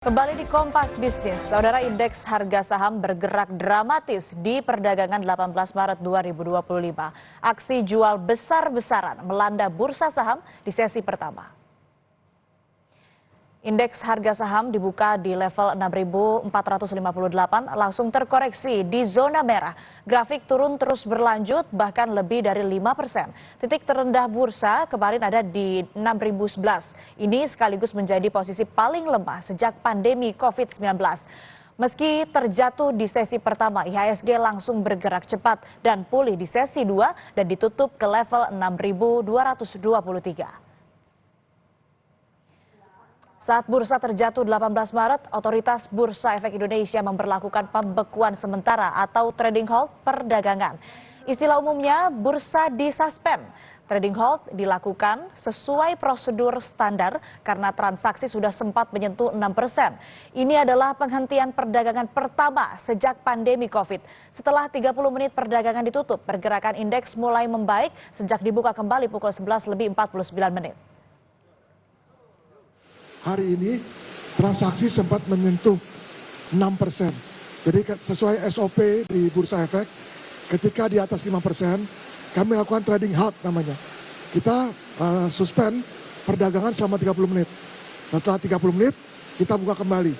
Kembali di Kompas Bisnis, saudara, indeks harga saham bergerak dramatis di perdagangan 18 Maret 2025. Aksi jual besar-besaran melanda bursa saham di sesi pertama. Indeks harga saham dibuka di level 6.458, langsung terkoreksi di zona merah. Grafik turun terus berlanjut, bahkan lebih dari 5%. Titik terendah bursa kemarin ada di 6.011. Ini sekaligus menjadi posisi paling lemah sejak pandemi COVID-19. Meski terjatuh di sesi pertama, IHSG langsung bergerak cepat dan pulih di sesi 2 dan ditutup ke level 6.223. Saat bursa terjatuh 18 Maret, Otoritas Bursa Efek Indonesia memberlakukan pembekuan sementara atau trading hold perdagangan. Istilah umumnya bursa disuspend. Trading hold dilakukan sesuai prosedur standar karena transaksi sudah sempat menyentuh 6%. Ini adalah penghentian perdagangan pertama sejak pandemi COVID. Setelah 30 menit perdagangan ditutup, pergerakan indeks mulai membaik sejak dibuka kembali pukul 11:49. Hari ini transaksi sempat menyentuh 6%. Jadi sesuai SOP di Bursa Efek, ketika di atas 5%, kami lakukan trading halt namanya. Kita suspend perdagangan selama 30 menit. Setelah 30 menit, kita buka kembali.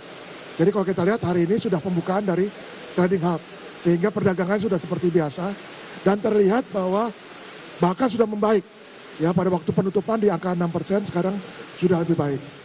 Jadi kalau kita lihat hari ini sudah pembukaan dari trading halt. Sehingga perdagangan sudah seperti biasa. Dan terlihat bahwa bahkan sudah membaik. Ya, pada waktu penutupan di angka 6%, sekarang sudah lebih baik.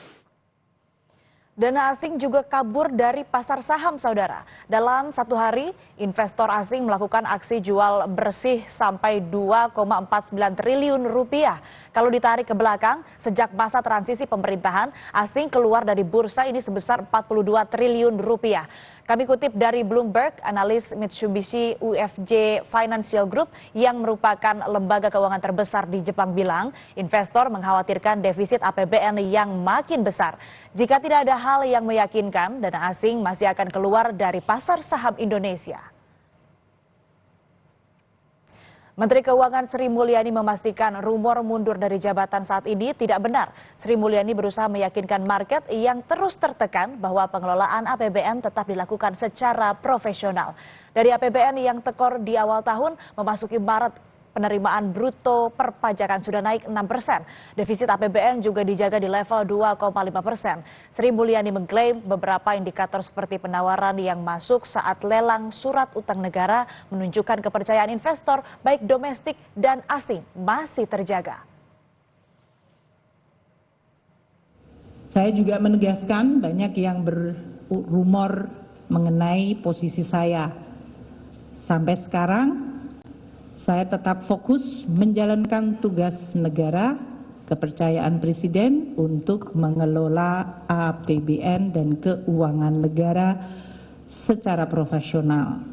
Dana asing juga kabur dari pasar saham, saudara. Dalam satu hari, investor asing melakukan aksi jual bersih sampai 2,49 triliun rupiah. Kalau ditarik ke belakang, sejak masa transisi pemerintahan, asing keluar dari bursa ini sebesar 42 triliun rupiah. Kami kutip dari Bloomberg, analis Mitsubishi UFJ Financial Group yang merupakan lembaga keuangan terbesar di Jepang bilang, investor mengkhawatirkan defisit APBN yang makin besar. Jika tidak ada hal yang meyakinkan, dana asing masih akan keluar dari pasar saham Indonesia. Menteri Keuangan Sri Mulyani memastikan rumor mundur dari jabatan saat ini tidak benar. Sri Mulyani berusaha meyakinkan market yang terus tertekan bahwa pengelolaan APBN tetap dilakukan secara profesional. Dari APBN yang tekor di awal tahun memasuki Maret, penerimaan bruto perpajakan sudah naik 6%. Defisit APBN juga dijaga di level 2,5%. Sri Mulyani mengklaim beberapa indikator seperti penawaran yang masuk saat lelang surat utang negara menunjukkan kepercayaan investor baik domestik dan asing masih terjaga. Saya juga menegaskan banyak yang berumor mengenai posisi saya. Sampai sekarang saya tetap fokus menjalankan tugas negara, kepercayaan Presiden untuk mengelola APBN dan keuangan negara secara profesional.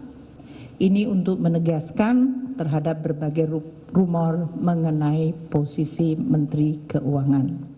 Ini untuk menegaskan terhadap berbagai rumor mengenai posisi Menteri Keuangan.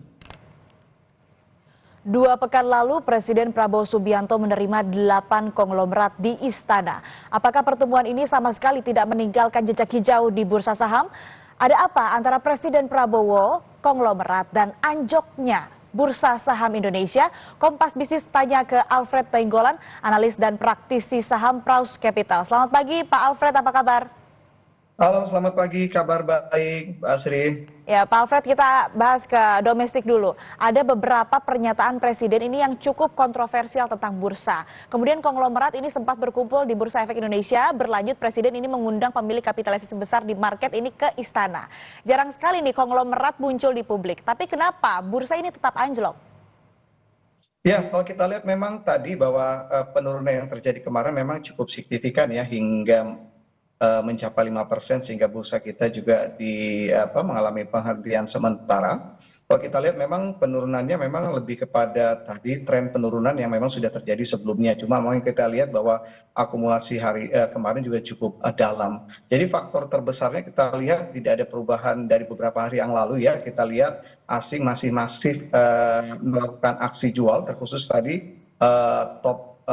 2 pekan lalu, Presiden Prabowo Subianto menerima 8 konglomerat di Istana. Apakah pertemuan ini sama sekali tidak meninggalkan jejak hijau di bursa saham? Ada apa antara Presiden Prabowo, konglomerat, dan anjoknya bursa saham Indonesia? Kompas Bisnis tanya ke Alfred Taenggolan, analis dan praktisi saham Praus Capital. Selamat pagi, Pak Alfred, apa kabar? Halo, selamat pagi. Kabar baik, Mbak Asri. Ya, Pak Alfred, kita bahas ke domestik dulu. Ada beberapa pernyataan Presiden ini yang cukup kontroversial tentang bursa. Kemudian konglomerat ini sempat berkumpul di Bursa Efek Indonesia. Berlanjut, Presiden ini mengundang pemilik kapitalisasi besar di market ini ke istana. Jarang sekali nih konglomerat muncul di publik. Tapi kenapa bursa ini tetap anjlok? Ya, kalau kita lihat memang tadi bahwa penurunan yang terjadi kemarin memang cukup signifikan ya, hingga mencapai 5%, sehingga bursa kita juga mengalami penghentian sementara. Kalau kita lihat memang penurunannya memang lebih kepada tadi tren penurunan yang memang sudah terjadi sebelumnya. Cuma memang kita lihat bahwa akumulasi hari kemarin juga cukup dalam. Jadi faktor terbesarnya kita lihat tidak ada perubahan dari beberapa hari yang lalu ya. Kita lihat asing masih masif melakukan aksi jual, terkhusus tadi top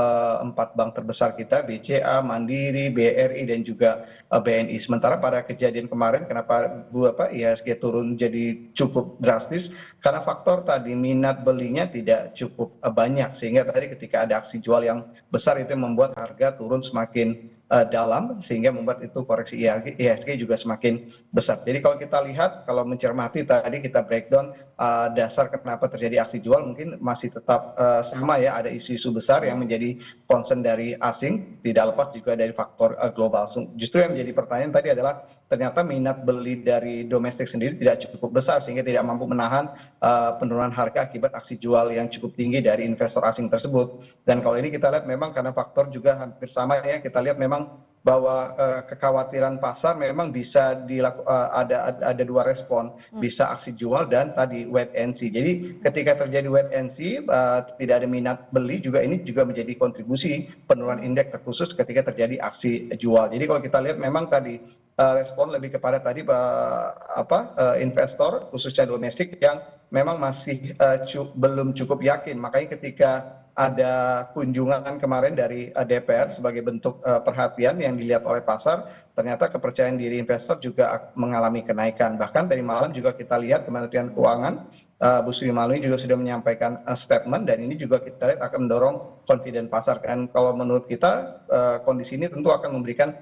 empat bank terbesar kita, BCA, Mandiri, BRI, dan juga BNI. Sementara pada kejadian kemarin, kenapa IHSG turun jadi cukup drastis? Karena faktor tadi minat belinya tidak cukup banyak, sehingga tadi ketika ada aksi jual yang besar itu membuat harga turun semakin dalam, sehingga membuat itu koreksi IHSG juga semakin besar. Jadi kalau kita lihat, kalau mencermati tadi kita breakdown dasar kenapa terjadi aksi jual, mungkin masih tetap sama ya, ada isu-isu besar yang menjadi concern dari asing, tidak lepas juga dari faktor global. Justru yang menjadi pertanyaan tadi adalah ternyata minat beli dari domestik sendiri tidak cukup besar, sehingga tidak mampu menahan penurunan harga akibat aksi jual yang cukup tinggi dari investor asing tersebut. Dan kalau ini kita lihat memang karena faktor juga hampir sama ya, kita lihat memang bahwa kekhawatiran pasar memang bisa ada dua respon, bisa aksi jual dan tadi wait and see. Jadi ketika terjadi wait and see, tidak ada minat beli, juga ini juga menjadi kontribusi penurunan indeks, terkhusus ketika terjadi aksi jual. Jadi kalau kita lihat memang tadi respon lebih kepada tadi investor khususnya domestik yang memang masih belum cukup yakin. Makanya ketika ada kunjungan kemarin dari DPR sebagai bentuk perhatian yang dilihat oleh pasar, ternyata kepercayaan diri investor juga mengalami kenaikan. Bahkan tadi malam juga kita lihat Kementerian Keuangan, Bu Sri Mulyani juga sudah menyampaikan statement, dan ini juga kita lihat akan mendorong confident pasar. Dan kalau menurut kita kondisi ini tentu akan memberikan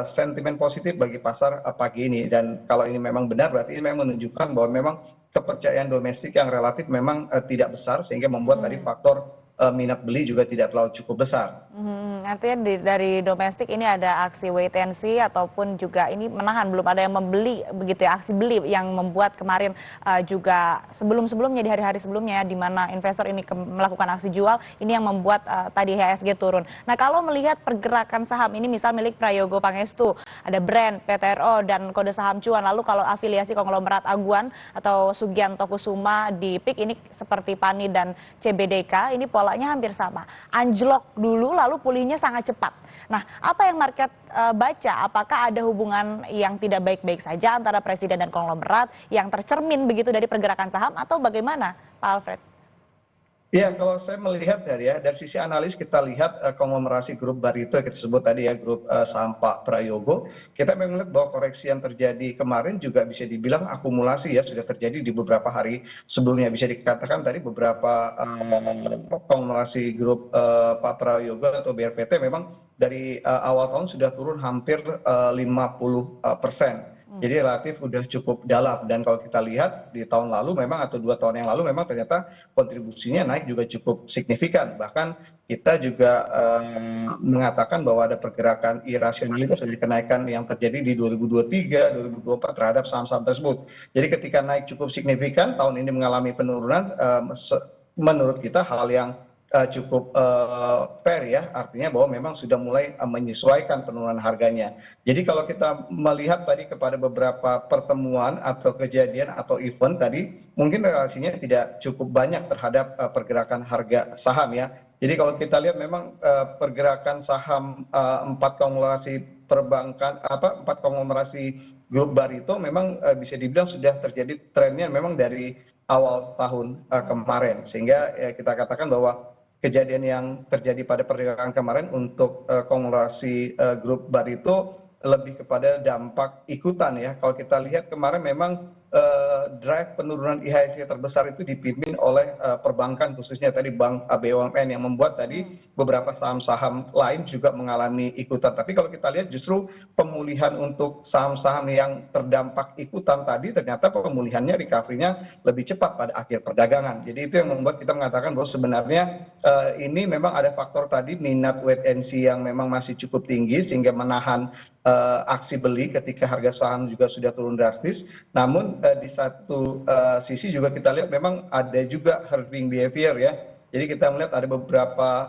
sentimen positif bagi pasar pagi ini. Dan kalau ini memang benar, berarti ini memang menunjukkan bahwa memang kepercayaan domestik yang relatif memang tidak besar, sehingga membuat tadi faktor minat beli juga tidak terlalu cukup besar. Artinya dari domestik ini ada aksi wait and see ataupun juga ini menahan, belum ada yang membeli begitu ya, aksi beli yang membuat kemarin juga sebelumnya di hari-hari sebelumnya di mana investor ini melakukan aksi jual, ini yang membuat tadi IHSG turun. Nah, kalau melihat pergerakan saham ini misal milik Prayogo Pangestu, ada Brand, PTRO, dan kode saham cuan, lalu kalau afiliasi konglomerat Aguan atau Sugianto Kusuma di PIK ini seperti PANI dan CBDK, ini polanya hampir sama. Anjlok dulu lalu pulihnya sangat cepat. Nah, apa yang market baca? Apakah ada hubungan yang tidak baik-baik saja antara presiden dan konglomerat yang tercermin begitu dari pergerakan saham, atau bagaimana, Pak Alfred? Ya, kalau saya melihat dari sisi analis, kita lihat konglomerasi grup Barito yang kita sebut tadi ya, grup saham Pak Prayogo, kita memang melihat bahwa koreksi yang terjadi kemarin juga bisa dibilang akumulasi ya, sudah terjadi di beberapa hari sebelumnya. Bisa dikatakan tadi beberapa konglomerasi grup Pak Prayogo atau BRPT memang dari awal tahun sudah turun hampir 50%. Jadi relatif udah cukup dalam. Dan kalau kita lihat di tahun lalu memang, atau 2 tahun yang lalu memang ternyata kontribusinya naik juga cukup signifikan. Bahkan kita juga mengatakan bahwa ada pergerakan irasionalitas dari kenaikan yang terjadi di 2023, 2024 terhadap saham-saham tersebut. Jadi ketika naik cukup signifikan, tahun ini mengalami penurunan, menurut kita hal yang cukup fair ya, artinya bahwa memang sudah mulai menyesuaikan penurunan harganya. Jadi kalau kita melihat tadi kepada beberapa pertemuan atau kejadian atau event tadi, mungkin relasinya tidak cukup banyak terhadap pergerakan harga saham ya. Jadi kalau kita lihat memang pergerakan saham 4 konglomerasi perbankan, 4 konglomerasi grup Barito memang bisa dibilang sudah terjadi trennya memang dari awal tahun kemarin, sehingga kita katakan bahwa kejadian yang terjadi pada perdagangan kemarin untuk konglomerasi grup Barito lebih kepada dampak ikutan ya. Kalau kita lihat kemarin memang drive penurunan IHSG terbesar itu dipimpin oleh perbankan, khususnya tadi Bank BUMN, yang membuat tadi beberapa saham-saham lain juga mengalami ikutan. Tapi kalau kita lihat justru pemulihan untuk saham-saham yang terdampak ikutan tadi, ternyata pemulihannya, recovery-nya lebih cepat pada akhir perdagangan. Jadi itu yang membuat kita mengatakan bahwa sebenarnya ini memang ada faktor tadi minat wait and see yang memang masih cukup tinggi, sehingga menahan aksi beli ketika harga saham juga sudah turun drastis. Namun di satu sisi juga kita lihat memang ada juga herding behavior ya. Jadi kita melihat ada beberapa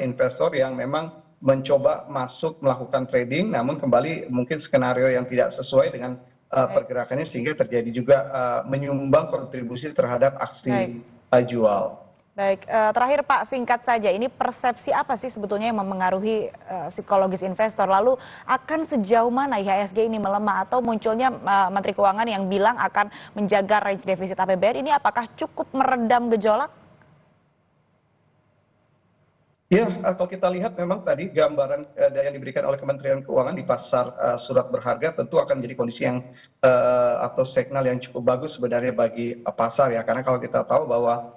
investor yang memang mencoba masuk melakukan trading, namun kembali mungkin skenario yang tidak sesuai dengan pergerakannya, sehingga terjadi juga menyumbang kontribusi terhadap aksi jual. Baik, terakhir Pak, singkat saja, ini persepsi apa sih sebetulnya yang memengaruhi psikologis investor? Lalu akan sejauh mana IHSG ini melemah, atau munculnya Menteri Keuangan yang bilang akan menjaga range defisit APBN, ini apakah cukup meredam gejolak? Ya, kalau kita lihat memang tadi gambaran yang diberikan oleh Kementerian Keuangan di pasar surat berharga tentu akan menjadi kondisi yang atau signal yang cukup bagus sebenarnya bagi pasar ya. Karena kalau kita tahu bahwa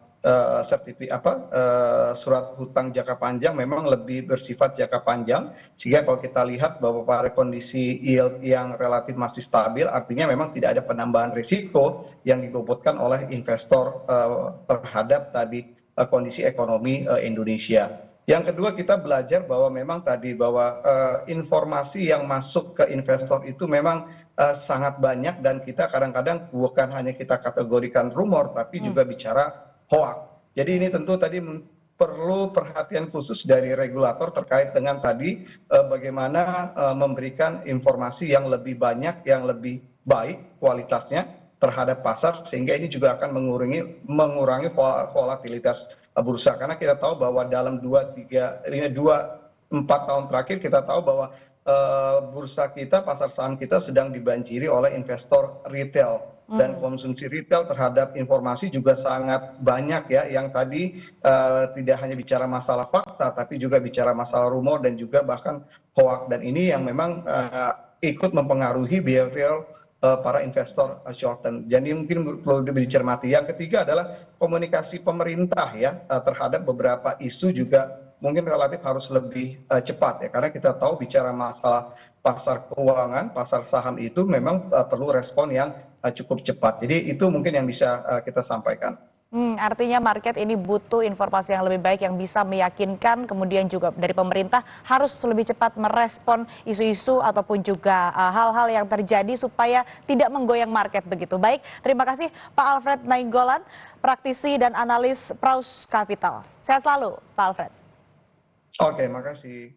surat hutang jangka panjang memang lebih bersifat jangka panjang, sehingga kalau kita lihat bahwa pada kondisi yield yang relatif masih stabil, artinya memang tidak ada penambahan risiko yang dibobotkan oleh investor terhadap tadi kondisi ekonomi Indonesia. Yang kedua, kita belajar bahwa memang tadi bahwa informasi yang masuk ke investor itu memang sangat banyak, dan kita kadang-kadang bukan hanya kita kategorikan rumor tapi juga bicara hoax. Jadi ini tentu tadi perlu perhatian khusus dari regulator terkait dengan tadi bagaimana memberikan informasi yang lebih banyak, yang lebih baik kualitasnya terhadap pasar, sehingga ini juga akan mengurangi volatilitas bursa. Karena kita tahu bahwa dalam 4 tahun terakhir kita tahu bahwa bursa kita, pasar saham kita sedang dibanjiri oleh investor retail, dan konsumsi retail terhadap informasi juga sangat banyak ya, yang tadi tidak hanya bicara masalah fakta tapi juga bicara masalah rumor dan juga bahkan hoax, dan ini yang memang ikut mempengaruhi behavior para investor short term. Jadi mungkin perlu dicermati. Yang ketiga adalah komunikasi pemerintah ya terhadap beberapa isu juga mungkin relatif harus lebih cepat ya, karena kita tahu bicara masalah pasar keuangan, pasar saham itu memang perlu respon yang cukup cepat. Jadi itu mungkin yang bisa kita sampaikan. Artinya market ini butuh informasi yang lebih baik yang bisa meyakinkan, kemudian juga dari pemerintah harus lebih cepat merespon isu-isu ataupun juga hal-hal yang terjadi supaya tidak menggoyang market begitu. Baik, terima kasih Pak Alfred Nainggolan, praktisi dan analis Praus Capital. Sehat selalu Pak Alfred. Oke, makasih.